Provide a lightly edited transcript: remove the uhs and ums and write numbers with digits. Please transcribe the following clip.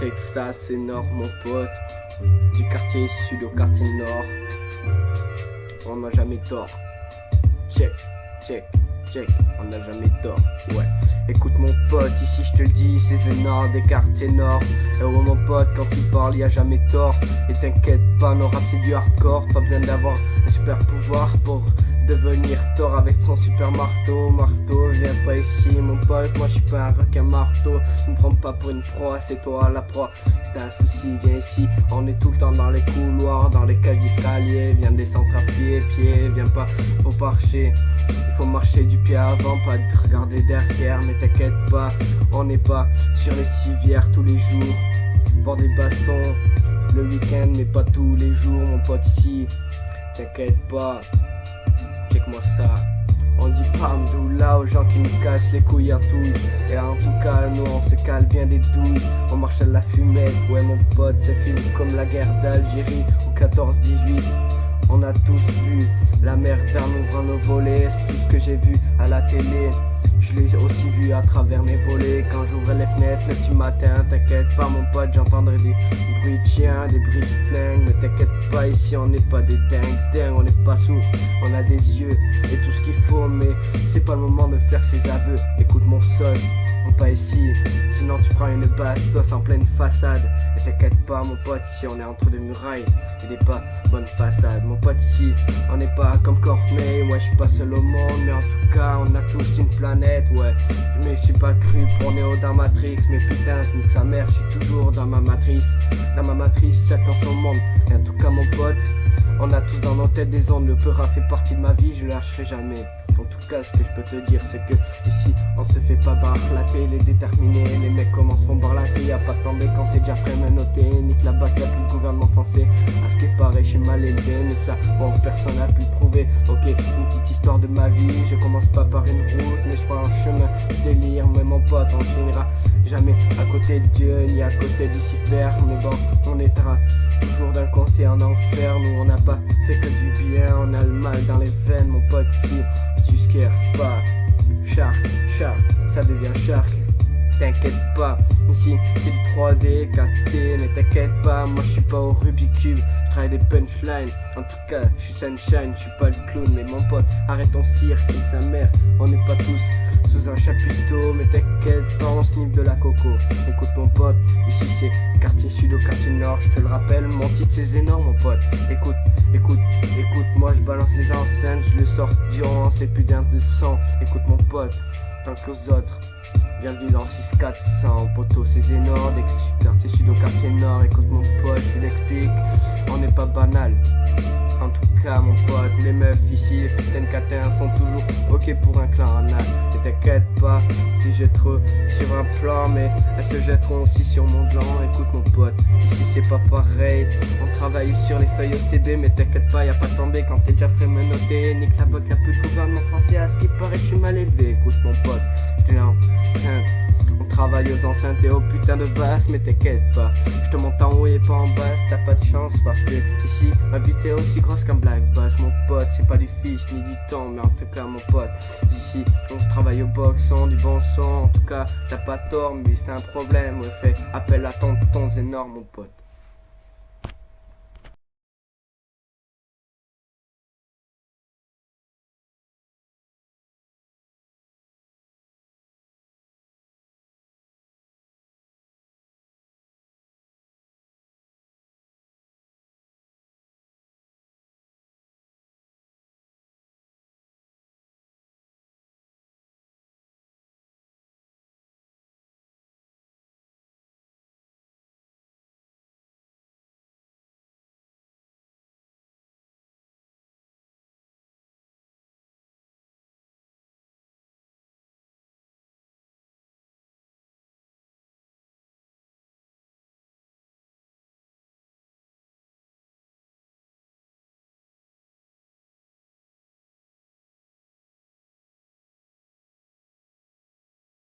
Check ça, c'est nord mon pote. Du quartier sud au quartier nord. On n'a jamais tort. Check, check, check, on n'a jamais tort. Ouais. Écoute mon pote, ici je te le dis, c'est Zénard des quartiers nord. Et ouais mon pote, quand tu parles, y a jamais tort. Et t'inquiète pas, nos rap c'est du hardcore. Pas besoin d'avoir un super pouvoir pour devenir tort avec son super marteau. Marteau, viens pas ici mon pote, moi je suis pas un requin marteau. Ne me prends pas pour une proie, c'est toi la proie. Si t'as un souci, viens ici, on est tout le temps dans les couloirs, dans les cages d'escalier. Viens descendre à pied, viens pas, faut marcher. Il faut marcher du pied avant, pas de regarder derrière. Mais t'inquiète pas, on n'est pas sur les civières tous les jours. Voir des bastons le week-end mais pas tous les jours mon pote ici. T'inquiète pas, check-moi ça. On dit pas Mdoula aux gens qui nous cassent les couilles à touille. Et en tout cas nous on se cale bien des douilles. On marche à la fumette, ouais mon pote. C'est film comme la guerre d'Algérie ou 14-18. On a tous vu la merde en ouvrant nos volets. C'est tout ce que j'ai vu à la télé. Je l'ai aussi vu à travers mes volets. Quand j'ouvrais les fenêtres le petit matin. T'inquiète pas mon pote, j'entendrai des bruits de chiens, des bruits de flingues. Mais t'inquiète pas, ici on n'est pas des dingues, on n'est pas sourds. On a des yeux et tout ce qu'il faut. Mais c'est pas le moment de faire ses aveux. Écoute mon sauce, on pas ici. Sinon tu prends une bastos en pleine façade. Et t'inquiète pas mon pote, ici on est entre deux murailles et des pas bonnes façades. Mon pote ici, on n'est pas comme Courtney. Moi je suis pas seul au monde, mais en tout cas on a tous une planète. Ouais, je me suis pas cru pour Néo dans Matrix. Mais putain, nique sa mère, je suis toujours dans ma matrice. Dans ma matrice, chacun son monde. Et en tout cas mon pote, on a tous dans nos têtes des ondes. Le peur a fait partie de ma vie, je le lâcherai jamais. En tout cas, ce que je peux te dire, c'est que ici, on se fait pas barlater, les déterminés. Les mecs commencent font barlater, y'a pas de plan B quand t'es déjà frais menotté. Nique la bac, y'a plus de gouvernement français. À ce qui paraît, je suis mal élevé, mais ça, bon, personne n'a pu le prouver. Ok, une petite histoire de ma vie, je commence pas par une route, mais je prends un chemin délire. Mais mon pote, on finira jamais à côté de Dieu, ni à côté de Lucifer. Mais bon, on étera toujours d'un côté en enfer. Nous, on n'a pas fait que du bien, on a le mal dans les veines, mon pote, ici. Tu scares pas, shark, ça devient shark. T'inquiète pas, ici c'est du 3D, 4D, mais t'inquiète pas, moi je suis pas au Rubik's Cube, je travaille des punchlines. En tout cas, je suis sunshine, je suis pas le clown, mais mon pote, arrête ton cirque, nique sa mère. On n'est pas tous sous un chapiteau, mais t'inquiète pas, on sniffe de la coco. Écoute mon pote, ici c'est quartier sud au quartier nord, je te le rappelle, mon titre c'est énorme mon pote. Écoute, moi je balance les enceintes, je le sors durant ces putains de sang. Écoute mon pote, tant qu'aux autres. Bienvenue dans 6400, poteau c'est énorme, quartier sud au quartier nord. Écoute mon pote, je l'explique, on n'est pas banal. En tout cas mon pote, les meufs ici, les putains de catins sont toujours ok pour un clan anal. Et t'inquiète pas, tu jetteras sur un plan, mais elles se jetteront aussi sur mon gland. Écoute mon pote, ici c'est pas pareil, on travaille sur les feuilles OCB. Mais t'inquiète pas, y'a pas de plan B quand t'es déjà frais menotté. Nique la botte, y'a plus de gouvernement français, à ce qui paraît je suis mal élevé. Écoute mon pote, je te l'ai on travaille aux enceintes et aux putains de basses. Mais t'inquiète pas, je te monte en haut et pas en basse. T'as pas de chance parce que ici ma bite est aussi grosse qu'un black bass. Mon pote, c'est pas du fiche ni du temps, mais en tout cas mon pote, ici on travaille au box, du bon son. En tout cas t'as pas tort, mais c'est un problème. Ouais, fais appel à ton énorme mon pote.